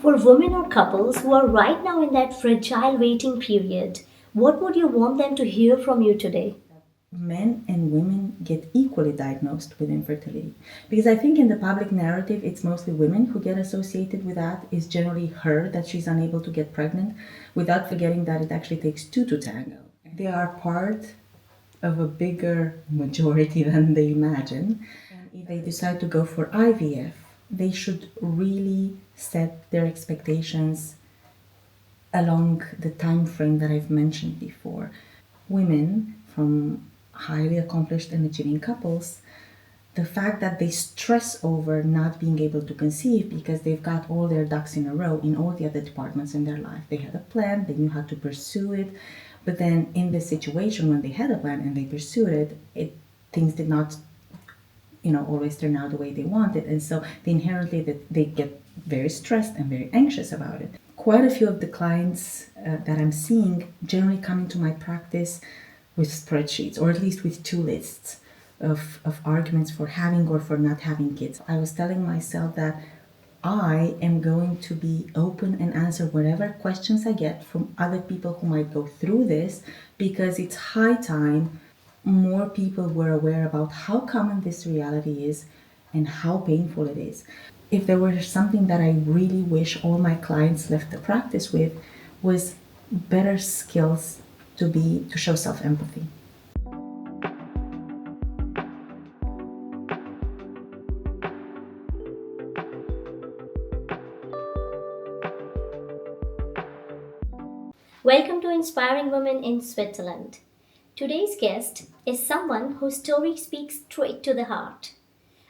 For women or couples who are right now in that fragile waiting period, what would you want them to hear from you today? Men and women get equally diagnosed with infertility, because I think in the public narrative it's mostly women who get associated with that. It's generally her that she's unable to get pregnant, without forgetting that it actually takes two to tango. They are part of a bigger majority than they imagine. And if they decide to go for IVF, they should really set their expectations along the time frame that I've mentioned before. Women from highly accomplished and achieving couples, the fact that they stress over not being able to conceive because they've got all their ducks in a row in all the other departments in their life. They had a plan, they knew how to pursue it, but then in this situation when they had a plan and they pursued it, things did not always turn out the way they wanted, and so inherently that they get very stressed and very anxious about it. Quite a few of the clients that I'm seeing generally come into my practice with spreadsheets, or at least with two lists of arguments for having or for not having kids. I was telling myself that I am going to be open and answer whatever questions I get from other people who might go through this, because it's high time more people were aware about how common this reality is and how painful it is. If there were something that I really wish all my clients left the practice with, was better skills to show self-empathy. Welcome to Inspiring Women in Switzerland. Today's guest is someone whose story speaks straight to the heart.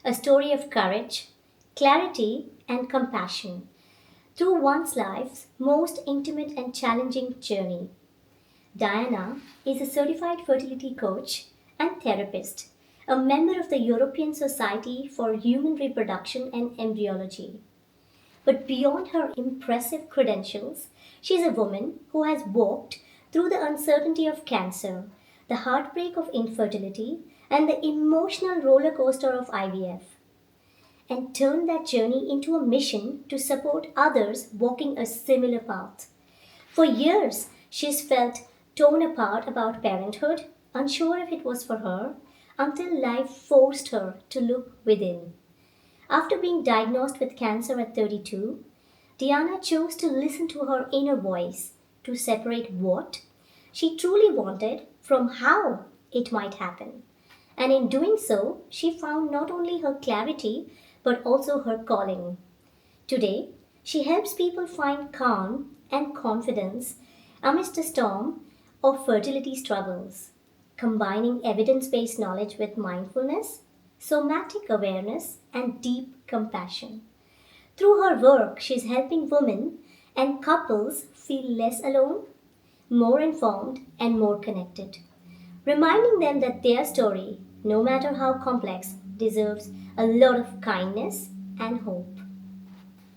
A story of courage, clarity, and compassion through one's life's most intimate and challenging journey. Diana is a certified fertility coach and therapist, a member of the European Society for Human Reproduction and Embryology. But beyond her impressive credentials, she is a woman who has walked through the uncertainty of cancer, the heartbreak of infertility, and the emotional roller coaster of IVF, and turned that journey into a mission to support others walking a similar path. For years, she's felt torn apart about parenthood, unsure if it was for her, until life forced her to look within. After being diagnosed with cancer at 32, Diana chose to listen to her inner voice, to separate what she truly wanted from how it might happen. And in doing so, she found not only her clarity but also her calling. Today, she helps people find calm and confidence amidst a storm of fertility struggles, combining evidence based knowledge with mindfulness, somatic awareness, and deep compassion. Through her work, she's helping women and couples feel less alone, more informed, and more connected, reminding them that their story, no matter how complex, deserves a lot of kindness and hope.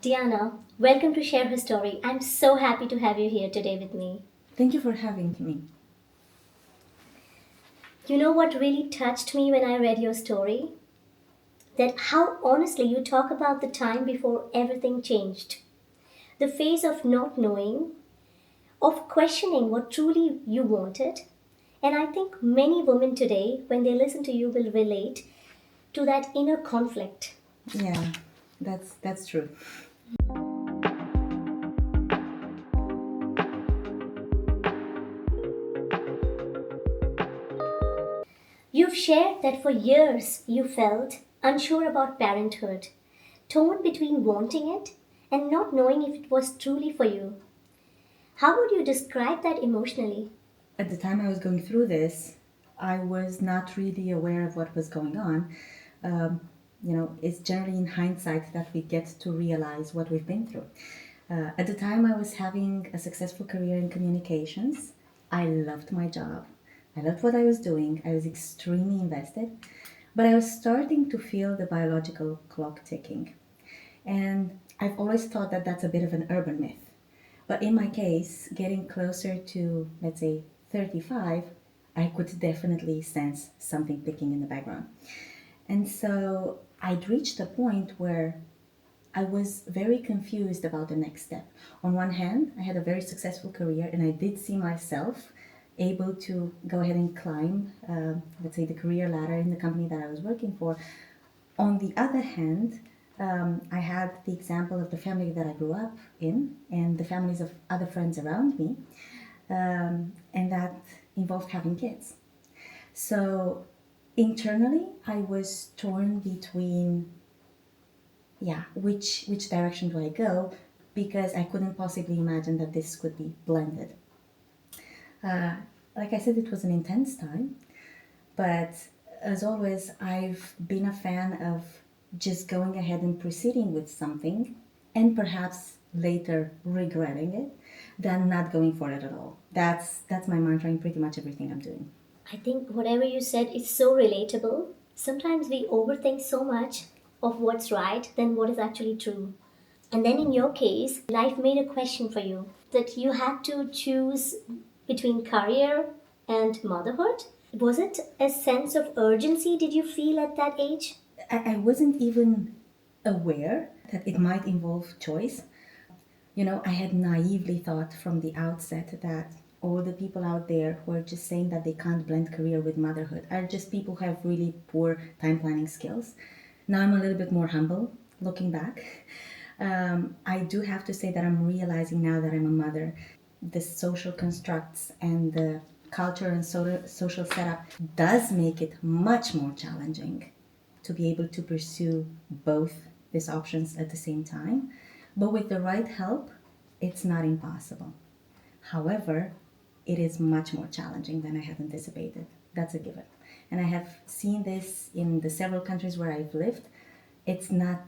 Diana, welcome to Share Her Story. I'm so happy to have you here today with me. Thank you for having me. You know what really touched me when I read your story? That how honestly you talk about the time before everything changed. The phase of not knowing, of questioning what truly you wanted. And I think many women today, when they listen to you, will relate to that inner conflict. Yeah, that's true. You've shared that for years you felt unsure about parenthood, torn between wanting it and not knowing if it was truly for you. How would you describe that emotionally? At the time I was going through this, I was not really aware of what was going on. Um, it's generally in hindsight that we get to realize what we've been through. At the time, I was having a successful career in communications. I loved my job. I loved what I was doing. I was extremely invested. But I was starting to feel the biological clock ticking. And I've always thought that that's a bit of an urban myth. But in my case, getting closer to, let's say, 35, I could definitely sense something ticking in the background. And so I'd reached a point where I was very confused about the next step. On one hand, I had a very successful career and I did see myself able to go ahead and climb, let's say, the career ladder in the company that I was working for. On the other hand, I had the example of the family that I grew up in and the families of other friends around me, and that involved having kids. So internally, I was torn between, yeah, which direction do I go? Because I couldn't possibly imagine that this could be blended. Uh, like I said, it was an intense time, but as always, I've been a fan of just going ahead and proceeding with something and perhaps later regretting it than not going for it at all. That's my mantra in pretty much everything I'm doing. I think whatever you said is so relatable. Sometimes we overthink so much of what's right than what is actually true. And then in your case, life made a question for you that you had to choose between career and motherhood. Was it a sense of urgency did you feel at that age? I wasn't even aware that it might involve choice. You know, I had naively thought from the outset that all the people out there who are just saying that they can't blend career with motherhood are just people who have really poor time planning skills. Now I'm a little bit more humble looking back. I do have to say that I'm realizing now that I'm a mother, the social constructs and the culture and social setup does make it much more challenging to be able to pursue both these options at the same time. But with the right help, it's not impossible. However, it is much more challenging than I had anticipated. That's a given. And I have seen this in the several countries where I've lived. It's not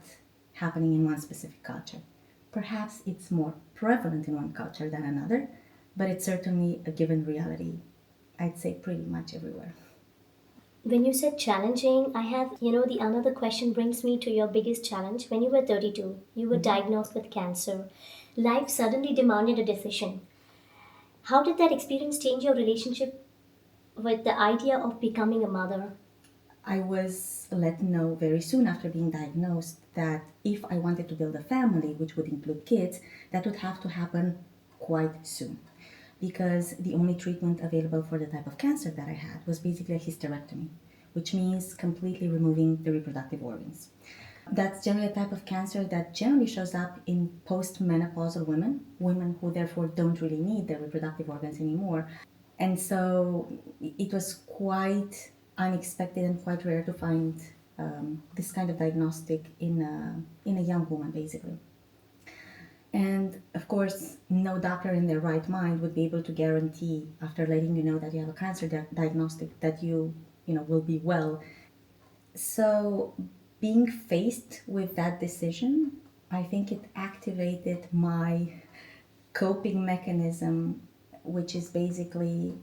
happening in one specific culture. Perhaps it's more prevalent in one culture than another, but it's certainly a given reality, I'd say pretty much everywhere. When you said challenging, I have, the another question brings me to your biggest challenge. When you were 32, you were diagnosed with cancer. Life suddenly demanded a decision. How did that experience change your relationship with the idea of becoming a mother? I was let know very soon after being diagnosed that if I wanted to build a family, which would include kids, that would have to happen quite soon. Because the only treatment available for the type of cancer that I had was basically a hysterectomy, which means completely removing the reproductive organs. That's generally a type of cancer that generally shows up in postmenopausal women, women who therefore don't really need their reproductive organs anymore. And so it was quite unexpected and quite rare to find this kind of diagnostic in a young woman, basically. And of course, no doctor in their right mind would be able to guarantee, after letting you know that you have a cancer diagnostic, that you will be well. So being faced with that decision, I think it activated my coping mechanism, which is basically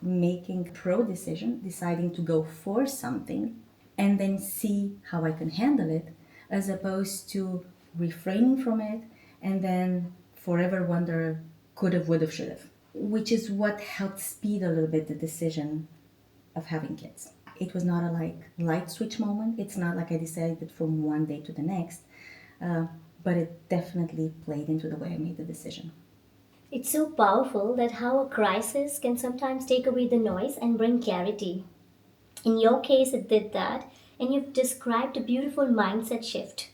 making pro decision, deciding to go for something, and then see how I can handle it, as opposed to refraining from it and then forever wonder could have, would have, should have, which is what helped speed a little bit the decision of having kids. It was not a light switch moment. It's not like I decided from one day to the next, uh, but it definitely played into the way I made the decision. It's so powerful that how a crisis can sometimes take away the noise and bring clarity. In your case, it did that, and you've described a beautiful mindset shift.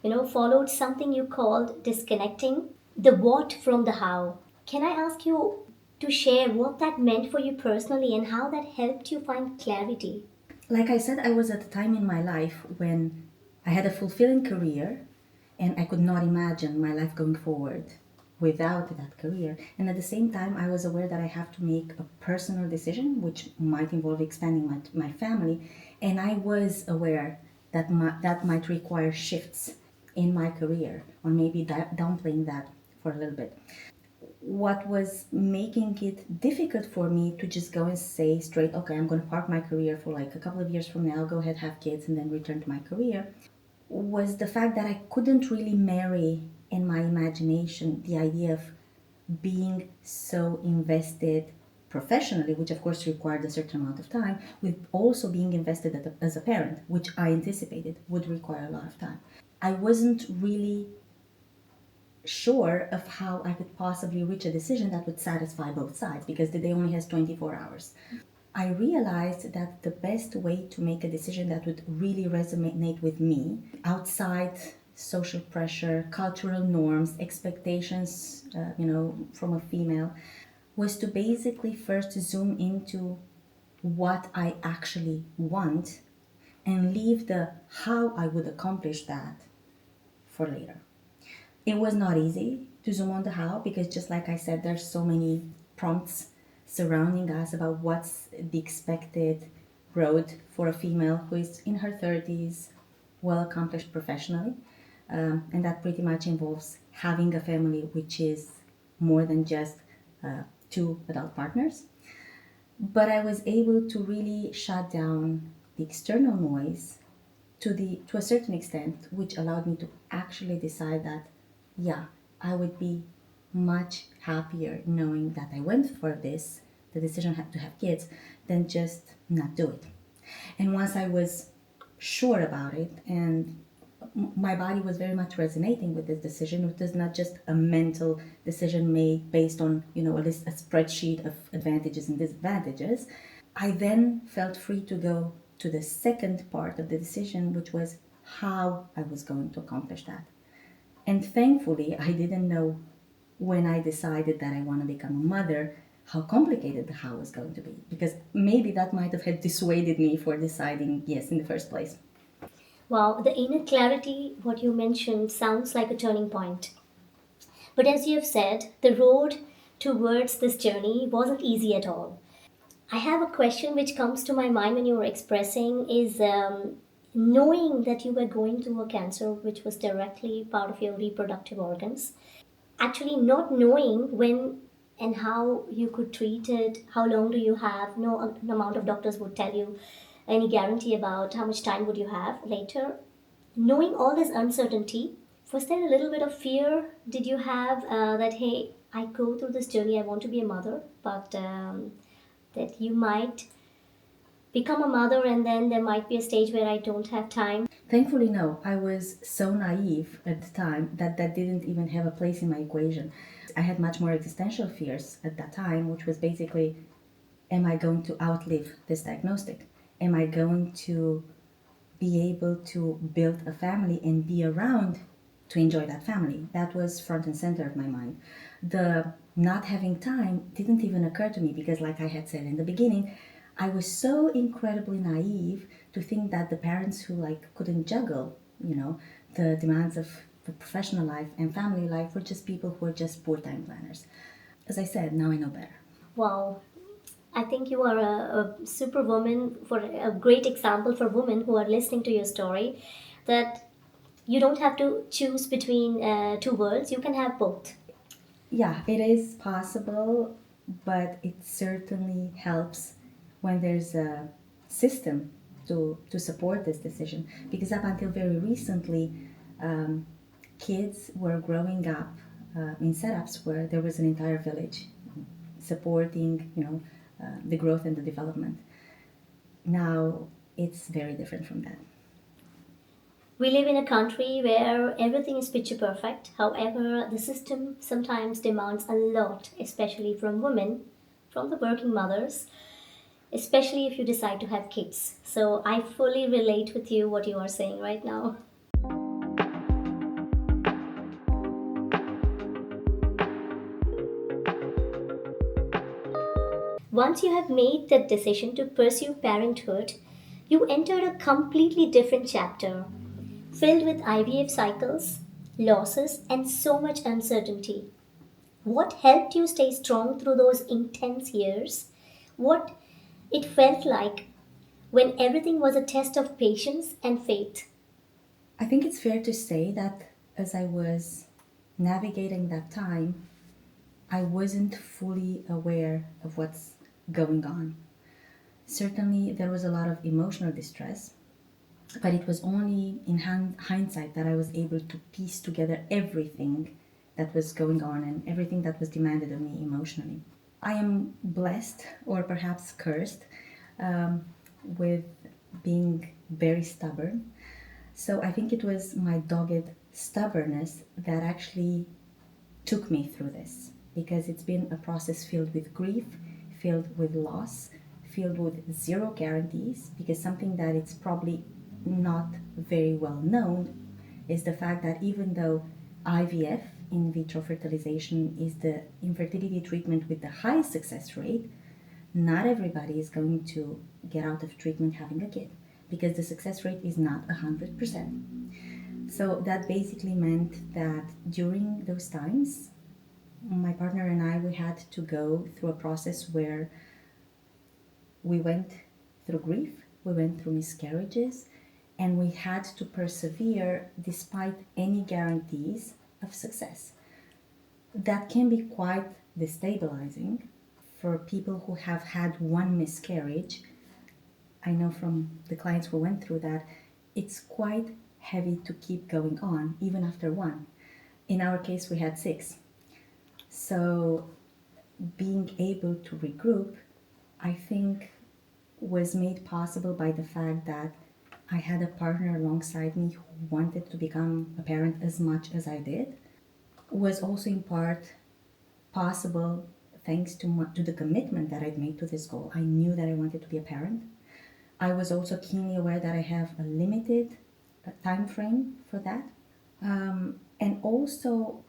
Followed something you called disconnecting the what from the how. Can I ask you to share what that meant for you personally and how that helped you find clarity? Like I said, I was at a time in my life when I had a fulfilling career and I could not imagine my life going forward without that career. And at the same time, I was aware that I have to make a personal decision, which might involve expanding my family. And I was aware that that might require shifts in my career, or maybe downplaying that for a little bit. What was making it difficult for me to just go and say straight, okay, I'm going to park my career for like a couple of years from now, go ahead, have kids, and then return to my career, was the fact that I couldn't really marry in my imagination the idea of being so invested professionally, which of course required a certain amount of time, with also being invested as a parent, which I anticipated would require a lot of time. I wasn't really sure of how I could possibly reach a decision that would satisfy both sides because the day only has 24 hours. I realized that the best way to make a decision that would really resonate with me, outside social pressure, cultural norms, expectations, from a female, was to basically first zoom into what I actually want and leave the how I would accomplish that for later. It was not easy to zoom on the how because, just like I said, there's so many prompts surrounding us about what's the expected road for a female who is in her 30s, well accomplished professionally. And that pretty much involves having a family which is more than just two adult partners. But I was able to really shut down the external noise to a certain extent, which allowed me to actually decide that, yeah, I would be much happier knowing that I went for this, the decision to have kids, than just not do it. And once I was sure about it, and my body was very much resonating with this decision, it was not just a mental decision made based on a spreadsheet of advantages and disadvantages. I then felt free to go to the second part of the decision, which was how I was going to accomplish that. And thankfully, I didn't know when I decided that I want to become a mother how complicated the how was going to be, because maybe that might have had dissuaded me for deciding yes in the first place. Wow, the inner clarity, what you mentioned, sounds like a turning point. But as you have said, the road towards this journey wasn't easy at all. I have a question which comes to my mind when you were expressing is knowing that you were going through a cancer which was directly part of your reproductive organs, actually not knowing when and how you could treat it, how long do you have, no amount of doctors would tell you any guarantee about how much time would you have later. Knowing all this uncertainty, was there a little bit of fear did you have that, hey, I go through this journey, I want to be a mother, but that you might become a mother and then there might be a stage where I don't have time? Thankfully, no. I was so naive at the time that that didn't even have a place in my equation. I had much more existential fears at that time, which was basically, am I going to outlive this diagnostic? Am I going to be able to build a family and be around to enjoy that family? That was front and center of my mind. The not having time didn't even occur to me because, like I had said in the beginning, I was so incredibly naive to think that the parents who couldn't juggle, the demands of the professional life and family life were just people who were just poor time planners. As I said, now I know better. Wow. I think you are a superwoman, for a great example for women who are listening to your story, that you don't have to choose between two worlds, you can have both. Yeah, it is possible, but it certainly helps when there's a system to support this decision. Because up until very recently, um, kids were growing up in setups where there was an entire village supporting, the growth and the development. Now it's very different from that. We live in a country where everything is picture perfect. However, the system sometimes demands a lot, especially from women, from the working mothers, especially if you decide to have kids. So I fully relate with you what you are saying right now. Once you have made that decision to pursue parenthood, you entered a completely different chapter, filled with IVF cycles, losses, and so much uncertainty. What helped you stay strong through those intense years? What it felt like when everything was a test of patience and faith? I think it's fair to say that as I was navigating that time, I wasn't fully aware of what's going on. Certainly, there was a lot of emotional distress, but it was only in hindsight that I was able to piece together everything that was going on and everything that was demanded of me emotionally. I am blessed, or perhaps cursed, with being very stubborn. So I think it was my dogged stubbornness that actually took me through this, because it's been a process filled with grief, filled with loss, filled with zero guarantees, because something that it's probably not very well known is the fact that even though IVF, in vitro fertilization, is the infertility treatment with the highest success rate, not everybody is going to get out of treatment having a kid, because the success rate is not 100%. So that basically meant that during those times, my partner and I, we had to go through a process where we went through grief, we went through miscarriages, and we had to persevere despite any guarantees of success. That can be quite destabilizing for people who have had one miscarriage. I know from the clients who went through that, it's quite heavy to keep going on even after one. In our case, we had 6. So being able to regroup, I think, was made possible by the fact that I had a partner alongside me who wanted to become a parent as much as I did. Was also in part possible thanks to the commitment that I'd made to this goal. I knew that I wanted to be a parent. I was also keenly aware that I have a limited time frame for that. And also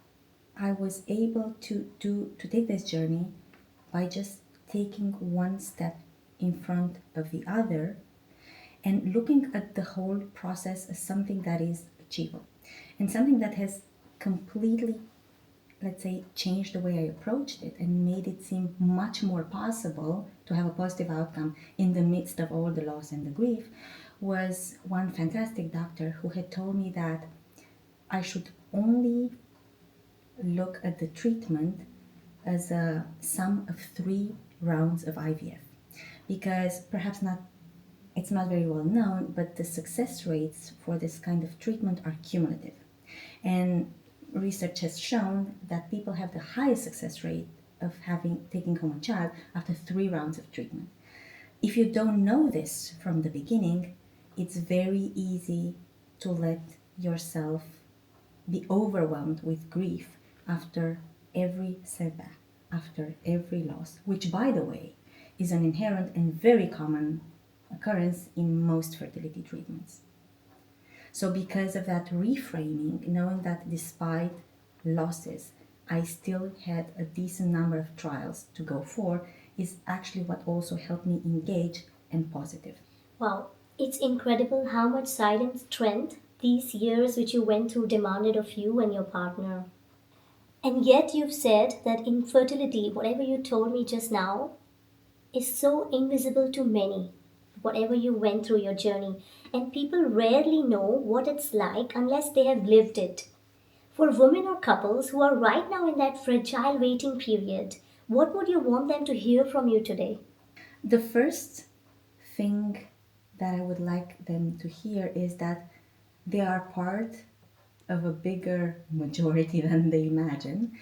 I was able to take this journey by just taking one step in front of the other and looking at the whole process as something that is achievable and something that has completely, let's say, changed the way I approached it and made it seem much more possible to have a positive outcome in the midst of all the loss and the grief, was one fantastic doctor who had told me that I should only look at the treatment as a sum of 3 rounds of IVF, because perhaps not, it's not very well known, but the success rates for this kind of treatment are cumulative. And research has shown that people have the highest success rate of taking home a child after 3 rounds of treatment. If you don't know this from the beginning, it's very easy to let yourself be overwhelmed with grief after every setback, after every loss, which, by the way, is an inherent and very common occurrence in most fertility treatments. So because of that reframing, knowing that despite losses, I still had a decent number of trials to go for, is actually what also helped me engage and positive. Wow, it's incredible how much silent strength these years which you went through demanded of you and your partner. And yet you've said that infertility, whatever you told me just now, is so invisible to many, whatever you went through your journey, and people rarely know what it's like unless they have lived it. For women or couples who are right now in that fragile waiting period, what would you want them to hear from you today? The first thing that I would like them to hear is that they are part of a bigger majority than they imagine.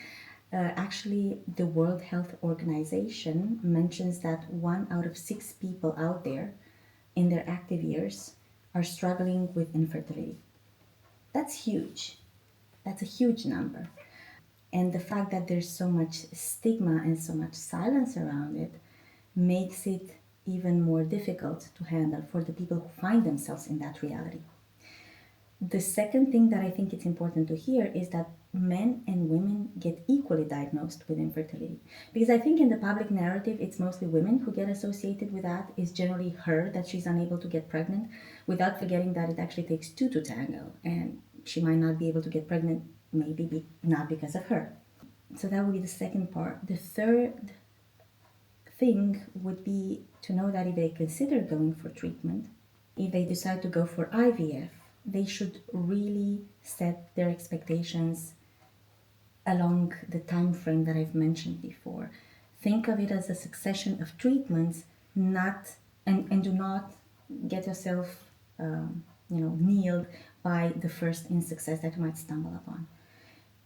Actually, the World Health Organization mentions that 1 out of 6 people out there in their active years are struggling with infertility. That's huge. That's a huge number. And the fact that there's so much stigma and so much silence around it makes it even more difficult to handle for the people who find themselves in that reality. The second thing that I think it's important to hear is that men and women get equally diagnosed with infertility. Because I think in the public narrative, it's mostly women who get associated with that. It's generally her that she's unable to get pregnant, without forgetting that it actually takes 2 to tango. And she might not be able to get pregnant, maybe not because of her. So that would be the second part. The third thing would be to know that if they consider going for treatment, if they decide to go for IVF, they should really set their expectations along the time frame that I've mentioned before. Think of it as a succession of treatments, not and do not get yourself kneeled by the first insuccess that you might stumble upon.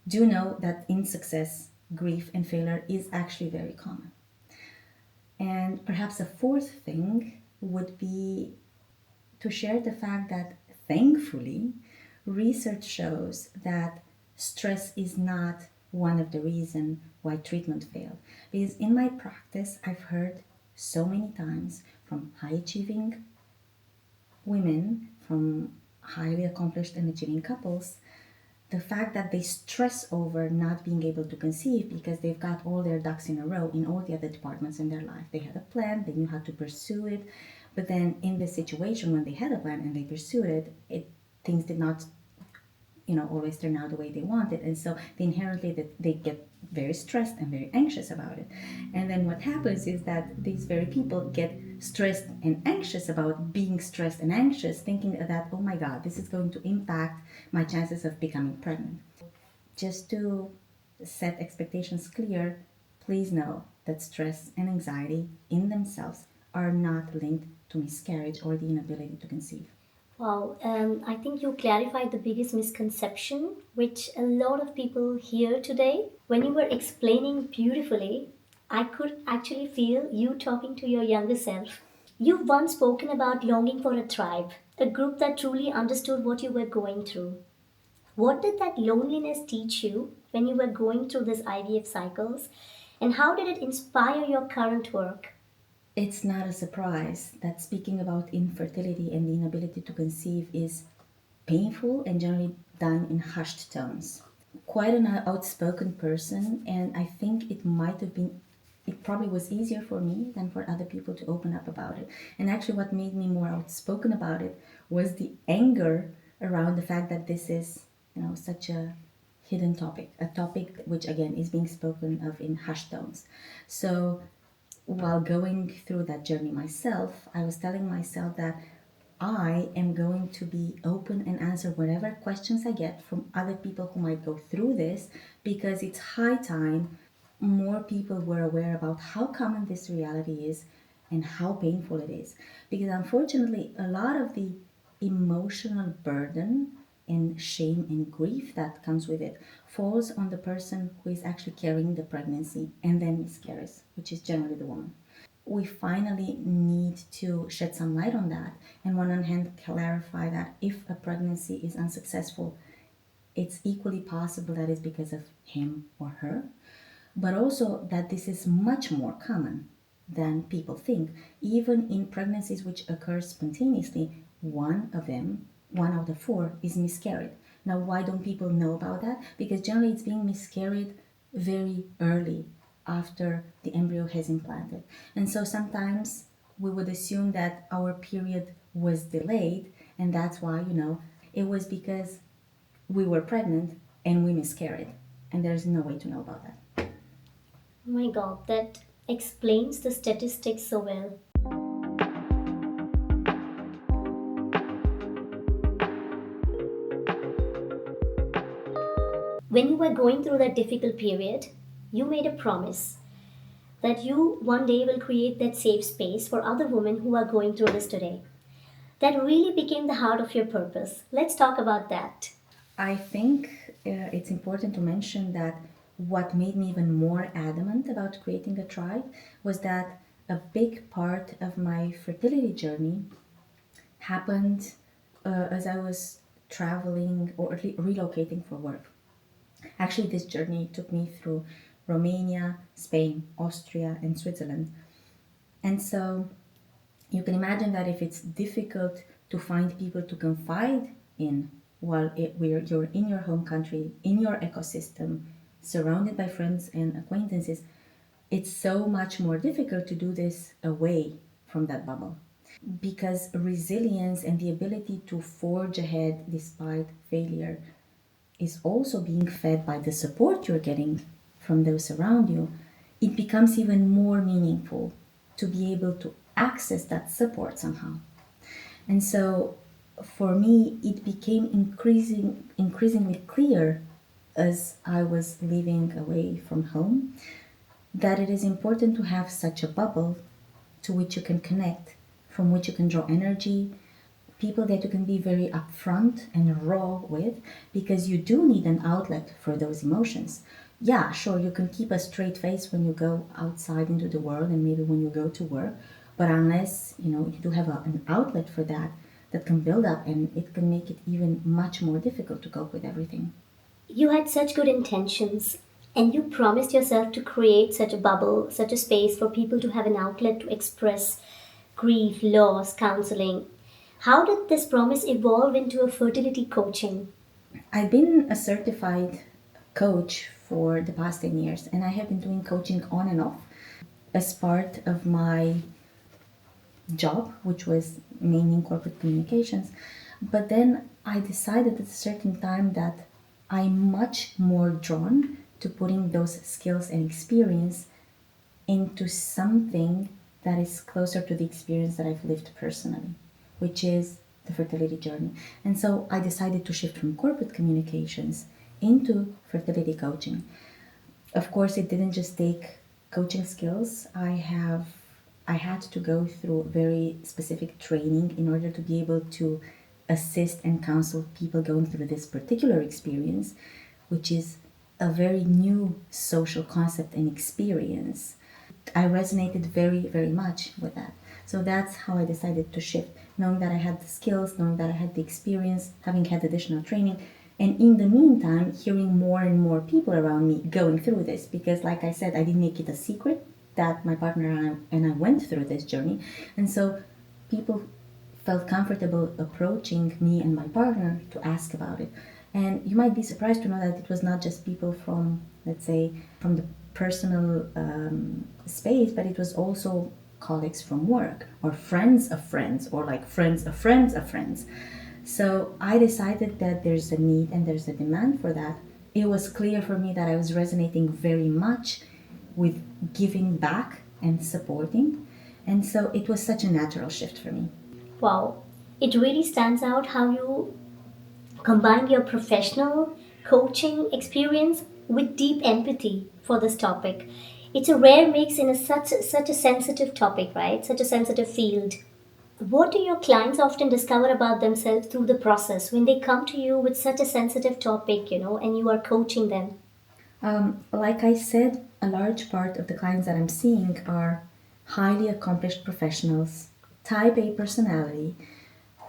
Do know that insuccess, grief, and failure is actually very common. And perhaps a fourth thing would be to share the fact that thankfully, research shows that stress is not one of the reasons why treatment failed. Because in my practice, I've heard so many times from high achieving women, from highly accomplished and achieving couples, the fact that they stress over not being able to conceive because they've got all their ducks in a row in all the other departments in their life. They had a plan, they knew how to pursue it, but then in this situation when they had a plan and they pursued it, things did not always turn out the way they wanted, and so they get very stressed and very anxious about it. And then what happens is that these very people get stressed and anxious about being stressed and anxious, thinking that, oh my god, this is going to impact my chances of becoming pregnant. Just to set expectations clear, please know that stress and anxiety in themselves are not linked to miscarriage or the inability to conceive. Wow, I think you clarified the biggest misconception which a lot of people hear today. When you were explaining beautifully, I could actually feel you talking to your younger self. You've once spoken about longing for a tribe, a group that truly understood what you were going through. What did that loneliness teach you when you were going through this IVF cycles, and how did it inspire your current work? It's not a surprise that speaking about infertility and the inability to conceive is painful and generally done in hushed tones. Quite an outspoken person, and I think it probably was easier for me than for other people to open up about it. And actually, what made me more outspoken about it was the anger around the fact that this is, such a hidden topic, a topic which again is being spoken of in hushed tones. So while going through that journey myself, I was telling myself that I am going to be open and answer whatever questions I get from other people who might go through this, because it's high time more people were aware about how common this reality is and how painful it is. Because unfortunately, a lot of the emotional burden and shame and grief that comes with it falls on the person who is actually carrying the pregnancy and then miscarries, which is generally the woman. We finally need to shed some light on that, and on one hand clarify that if a pregnancy is unsuccessful, it's equally possible that it's because of him or her, but also that this is much more common than people think. Even in pregnancies which occur spontaneously, one out of four, is miscarried. Now, why don't people know about that? Because generally it's being miscarried very early after the embryo has implanted. And so sometimes we would assume that our period was delayed, and that's why, it was because we were pregnant and we miscarried. And there's no way to know about that. Oh my god, that explains the statistics so well. When you were going through that difficult period, you made a promise that you one day will create that safe space for other women who are going through this today. That really became the heart of your purpose. Let's talk about that. I think it's important to mention that what made me even more adamant about creating a tribe was that a big part of my fertility journey happened as I was traveling or relocating for work. Actually, this journey took me through Romania, Spain, Austria, and Switzerland. And so you can imagine that if it's difficult to find people to confide in while you're in your home country, in your ecosystem, surrounded by friends and acquaintances, it's so much more difficult to do this away from that bubble. Because resilience and the ability to forge ahead despite failure is also being fed by the support you're getting from those around you, it becomes even more meaningful to be able to access that support somehow. And so for me, it became increasingly clear as I was living away from home that it is important to have such a bubble to which you can connect, from which you can draw energy, people that you can be very upfront and raw with, because you do need an outlet for those emotions. Yeah, sure, you can keep a straight face when you go outside into the world and maybe when you go to work, but unless you do have an outlet for that, that can build up, and it can make it even much more difficult to cope with everything. You had such good intentions, and you promised yourself to create such a bubble, such a space for people to have an outlet to express grief, loss, counseling. How did this promise evolve into a fertility coaching? I've been a certified coach for the past 10 years, and I have been doing coaching on and off as part of my job, which was mainly in corporate communications. But then I decided at a certain time that I'm much more drawn to putting those skills and experience into something that is closer to the experience that I've lived personally, which is the fertility journey. And so I decided to shift from corporate communications into fertility coaching. Of course, it didn't just take coaching skills. I had to go through very specific training in order to be able to assist and counsel people going through this particular experience, which is a very new social concept and experience. I resonated very, very much with that. So that's how I decided to shift, knowing that I had the skills, knowing that I had the experience, having had additional training, and in the meantime, hearing more and more people around me going through this. Because, like I said, I didn't make it a secret that my partner and I went through this journey. And so people felt comfortable approaching me and my partner to ask about it. And you might be surprised to know that it was not just people from, let's say, from the personal space, but it was also colleagues from work or friends of friends or like friends of friends of friends. So I decided that there's a need and there's a demand for that. It was clear for me that I was resonating very much with giving back and supporting. And so it was such a natural shift for me. Wow, it really stands out how you combined your professional coaching experience with deep empathy for this topic. It's a rare mix in such a sensitive topic, right? Such a sensitive field. What do your clients often discover about themselves through the process when they come to you with such a sensitive topic, and you are coaching them? Like I said, a large part of the clients that I'm seeing are highly accomplished professionals, type A personality,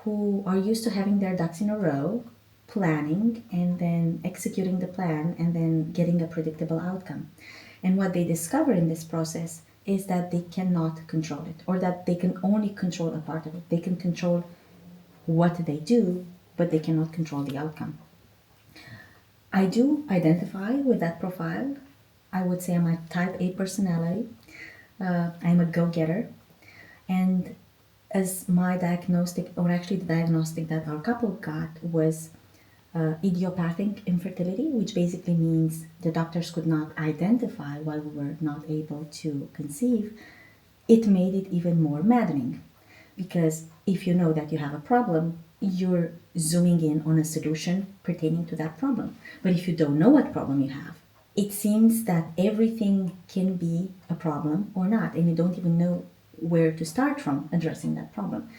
who are used to having their ducks in a row, planning and then executing the plan and then getting a predictable outcome. And what they discover in this process is that they cannot control it, or that they can only control a part of it. They can control what they do, but they cannot control the outcome. I do identify with that profile. I would say I'm a type A personality. I'm a go getter. And as my diagnostic, or actually the diagnostic that our couple got, was idiopathic infertility, which basically means the doctors could not identify why we were not able to conceive. It made it even more maddening, because if you know that you have a problem, you're zooming in on a solution pertaining to that problem. But if you don't know what problem you have, it seems that everything can be a problem or not, and you don't even know where to start from addressing that problem.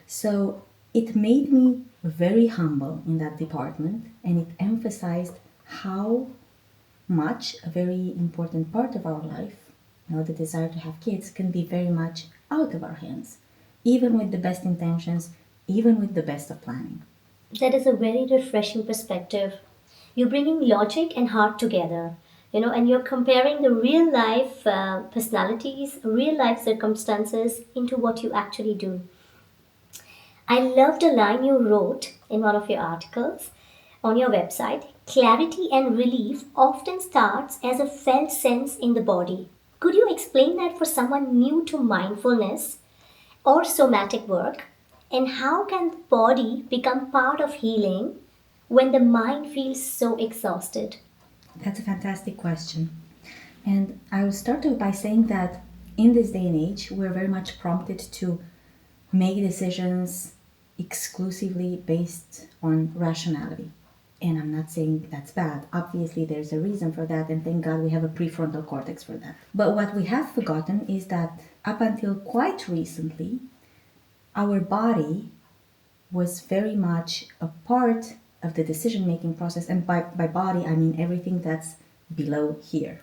So it made me very humble in that department, and it emphasized how much a very important part of our life, the desire to have kids, can be very much out of our hands, even with the best intentions, even with the best of planning. That is a very refreshing perspective. You're bringing logic and heart together, and you're comparing the real life personalities, real life circumstances into what you actually do. I loved a line you wrote in one of your articles on your website. Clarity and relief often starts as a felt sense in the body. Could you explain that for someone new to mindfulness or somatic work? And how can the body become part of healing when the mind feels so exhausted? That's a fantastic question. And I will start off by saying that in this day and age, we're very much prompted to make decisions exclusively based on rationality. And I'm not saying that's bad. Obviously, there's a reason for that, and thank God we have a prefrontal cortex for that. But what we have forgotten is that up until quite recently, our body was very much a part of the decision making process. And by body, I mean everything that's below here.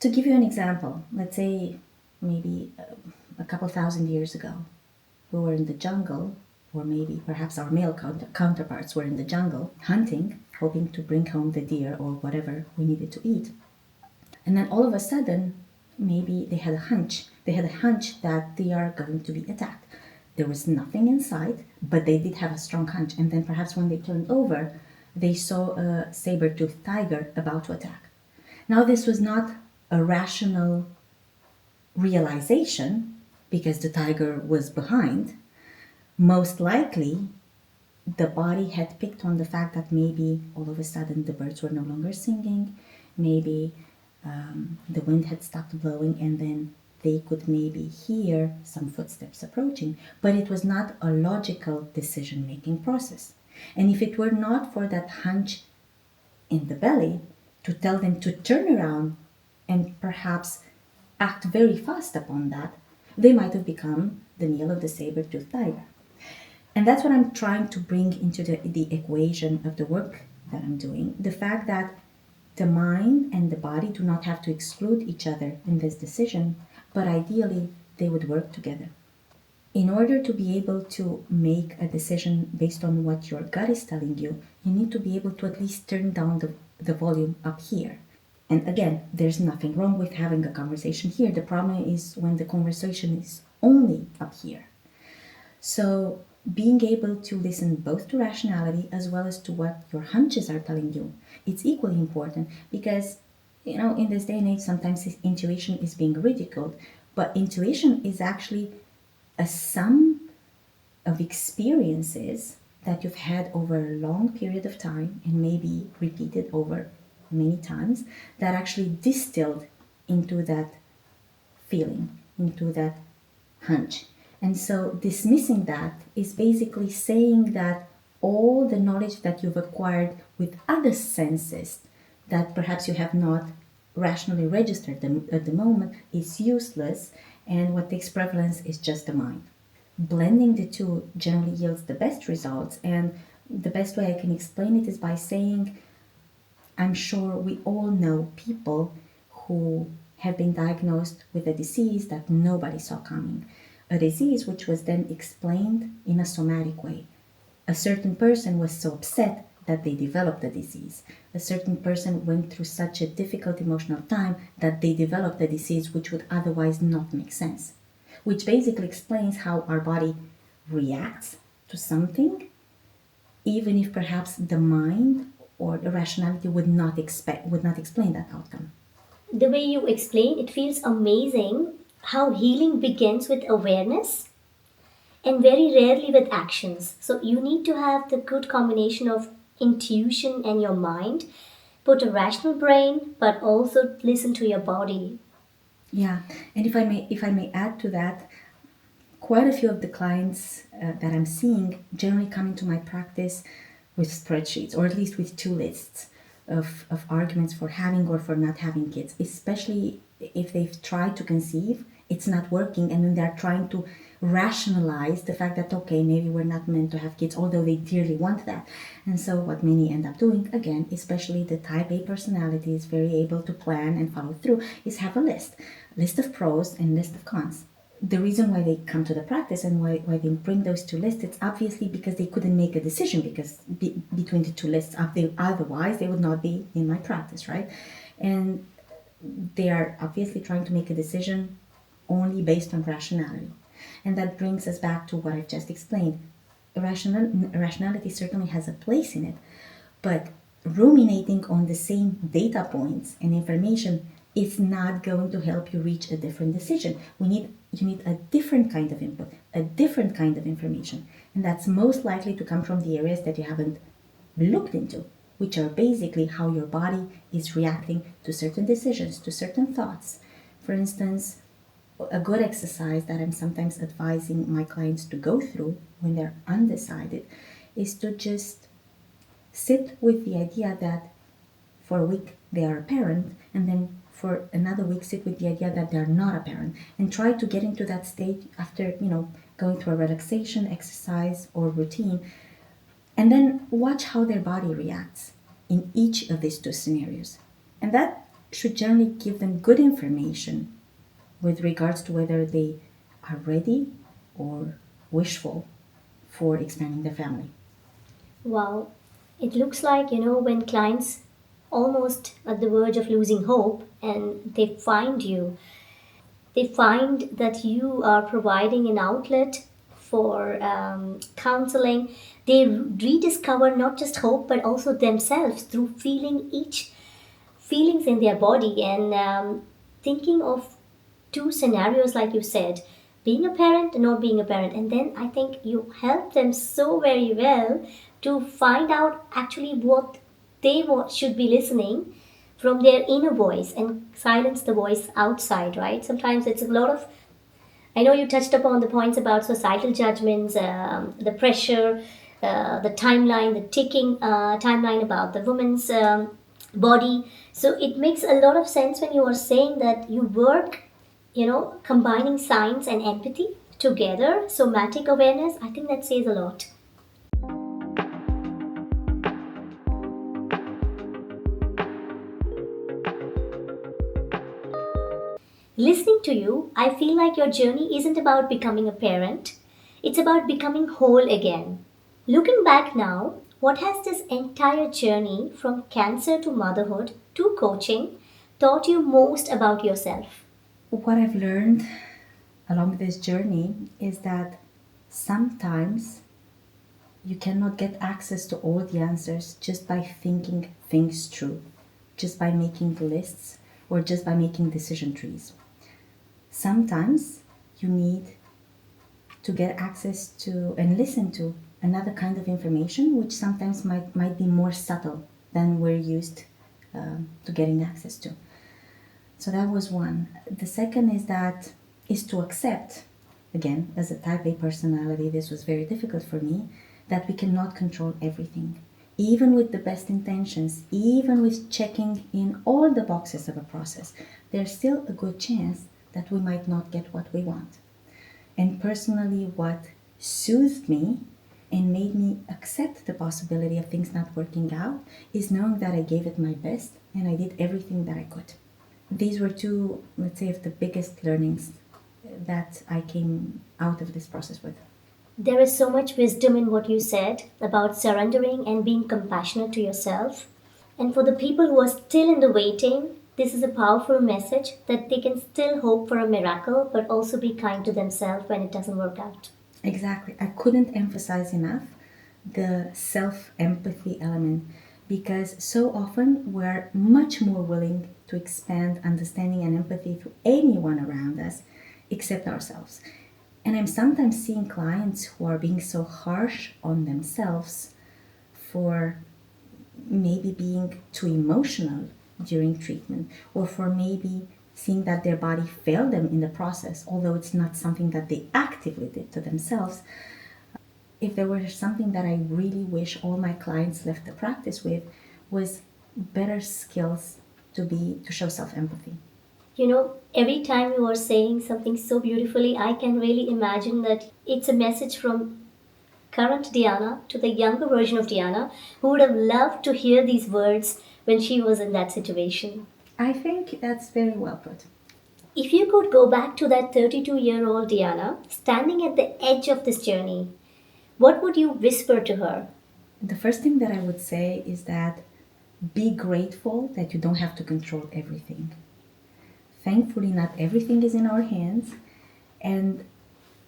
To give you an example, let's say maybe a couple thousand years ago, we were in the jungle or maybe perhaps our male counterparts were in the jungle hunting, hoping to bring home the deer or whatever we needed to eat. And then all of a sudden, maybe they had a hunch. They had a hunch that they are going to be attacked. There was nothing in sight, but they did have a strong hunch. And then perhaps when they turned over, they saw a saber-toothed tiger about to attack. Now, this was not a rational realization because the tiger was behind. Most likely, the body had picked on the fact that maybe all of a sudden the birds were no longer singing, maybe the wind had stopped blowing, and then they could maybe hear some footsteps approaching. But it was not a logical decision-making process. And if it were not for that hunch in the belly to tell them to turn around and perhaps act very fast upon that, they might have become the meal of the saber-toothed tiger. And that's what I'm trying to bring into the equation of the work that I'm doing. The fact that the mind and the body do not have to exclude each other in this decision, but ideally they would work together. In order to be able to make a decision based on what your gut is telling you, you need to be able to at least turn down the volume up here. And again, there's nothing wrong with having a conversation here. The problem is when the conversation is only up here. So being able to listen both to rationality as well as to what your hunches are telling you, it's equally important because, in this day and age, sometimes intuition is being ridiculed, but intuition is actually a sum of experiences that you've had over a long period of time and maybe repeated over many times that actually distilled into that feeling, into that hunch. And so dismissing that is basically saying that all the knowledge that you've acquired with other senses that perhaps you have not rationally registered at the moment is useless, and what takes prevalence is just the mind. Blending the two generally yields the best results, and the best way I can explain it is by saying, I'm sure we all know people who have been diagnosed with a disease that nobody saw coming. A disease which was then explained in a somatic way. A certain person was so upset that they developed the disease. A certain person went through such a difficult emotional time that they developed a disease which would otherwise not make sense. Which basically explains how our body reacts to something, even if perhaps the mind or the rationality would not explain that outcome. The way you explain, it feels amazing how healing begins with awareness and very rarely with actions. So you need to have the good combination of intuition and your mind, put a rational brain, but also listen to your body. Yeah, and if I may add to that, quite a few of the clients that I'm seeing generally come into my practice with spreadsheets, or at least with two lists of arguments for having or for not having kids, especially if they've tried to conceive, it's not working, and then they're trying to rationalize the fact that, okay, maybe we're not meant to have kids, although they dearly want that. And so what many end up doing, again, especially the type A personality is very able to plan and follow through, is have a list of pros and list of cons. The reason why they come to the practice and why they bring those two lists, it's obviously because they couldn't make a decision because between the two lists, otherwise they would not be in my practice, right? And they are obviously trying to make a decision only based on rationality. And that brings us back to what I've just explained. Rationality certainly has a place in it, but ruminating on the same data points and information is not going to help you reach a different decision. You need a different kind of input, a different kind of information, and that's most likely to come from the areas that you haven't looked into, which are basically how your body is reacting to certain decisions, to certain thoughts. For instance, a good exercise that I'm sometimes advising my clients to go through when they're undecided is to just sit with the idea that for a week they are a parent, and then for another week sit with the idea that they're not a parent, and try to get into that state after going through a relaxation exercise or routine, and then watch how their body reacts in each of these two scenarios. And that should generally give them good information with regards to whether they are ready or wishful for expanding their family. Wow. It looks like, when clients almost at the verge of losing hope and they find that you are providing an outlet for counseling. They rediscover not just hope but also themselves through feeling each feelings in their body and thinking of two scenarios, like you said, being a parent and not being a parent. And then I think you help them so very well to find out actually what should be listening from their inner voice and silence the voice outside, right? Sometimes it's a lot of, I know you touched upon the points about societal judgments, the pressure, the timeline, the ticking timeline about the woman's body. So it makes a lot of sense when you are saying that you work, combining science and empathy together, somatic awareness. I think that says a lot. Listening to you, I feel like your journey isn't about becoming a parent, it's about becoming whole again. Looking back now, what has this entire journey from cancer to motherhood to coaching taught you most about yourself? What I've learned along this journey is that sometimes you cannot get access to all the answers just by thinking things through, just by making lists, or just by making decision trees. Sometimes you need to get access to and listen to another kind of information, which sometimes might be more subtle than we're used to getting access to. So that was one. The second is to accept, again, as a type A personality, this was very difficult for me, that we cannot control everything. Even with the best intentions, even with checking in all the boxes of a process, there's still a good chance that we might not get what we want. And personally, what soothed me and made me accept the possibility of things not working out is knowing that I gave it my best and I did everything that I could. These were two, let's say, of the biggest learnings that I came out of this process with. There is so much wisdom in what you said about surrendering and being compassionate to yourself. And for the people who are still in the waiting, this is a powerful message that they can still hope for a miracle, but also be kind to themselves when it doesn't work out. Exactly. I couldn't emphasize enough the self-empathy element because so often we're much more willing to expand understanding and empathy to anyone around us except ourselves. And I'm sometimes seeing clients who are being so harsh on themselves for maybe being too emotional during treatment or for maybe seeing that their body failed them in the process, although it's not something that they actively did to themselves. If there were something that I really wish all my clients left the practice with was better skills to show self-empathy. Every time you are saying something so beautifully, I can really imagine that it's a message from current Diana to the younger version of Diana who would have loved to hear these words when she was in that situation. I think that's very well put. If you could go back to that 32-year-old Diana standing at the edge of this journey, what would you whisper to her? The first thing that I would say is that be grateful that you don't have to control everything. Thankfully, not everything is in our hands, and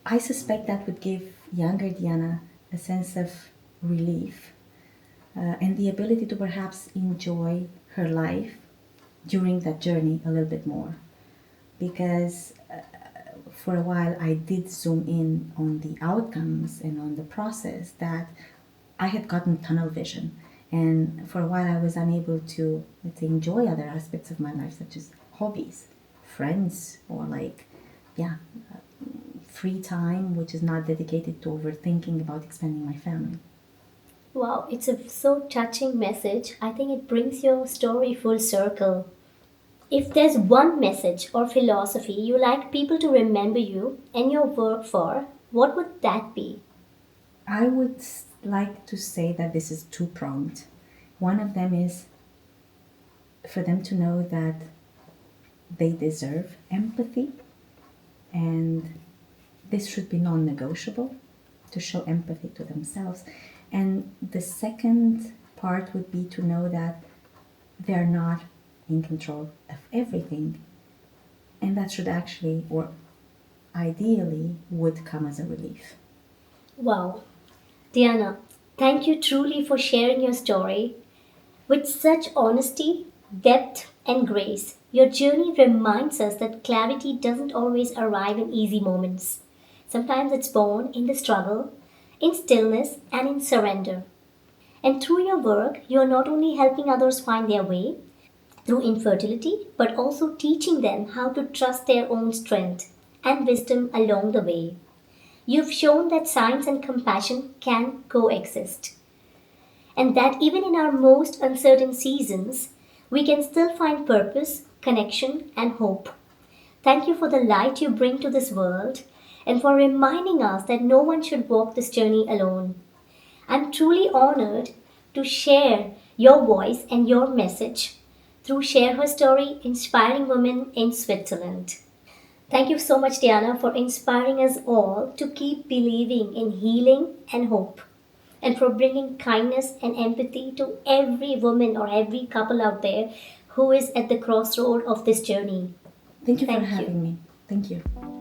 I suspect that would give younger Diana a sense of relief and the ability to perhaps enjoy her life during that journey a little bit more. Because for a while I did zoom in on the outcomes and on the process that I had gotten tunnel vision. And for a while I was unable to, let's say, enjoy other aspects of my life, such as hobbies, friends, or free time, which is not dedicated to overthinking about expanding my family. Wow, it's a so touching message. I think it brings your story full circle. If there's one message or philosophy you like people to remember you and your work for, what would that be? I would like to say that this is two-pronged. One of them is for them to know that they deserve empathy, and this should be non-negotiable to show empathy to themselves. And the second part would be to know that they're not in control of everything. And that should actually, or ideally, would come as a relief. Wow. Diana, thank you truly for sharing your story with such honesty, depth, and grace. Your journey reminds us that clarity doesn't always arrive in easy moments. Sometimes it's born in the struggle, in stillness, and in surrender. And through your work, you are not only helping others find their way through infertility, but also teaching them how to trust their own strength and wisdom along the way. You've shown that science and compassion can coexist, and that even in our most uncertain seasons, we can still find purpose, connection, and hope. Thank you for the light you bring to this world and for reminding us that no one should walk this journey alone. I'm truly honored to share your voice and your message through Share Her Story, Inspiring Women in Switzerland. Thank you so much, Diana, for inspiring us all to keep believing in healing and hope, and for bringing kindness and empathy to every woman or every couple out there who is at the crossroad of this journey. Thank you for Thank you. having me. Thank you.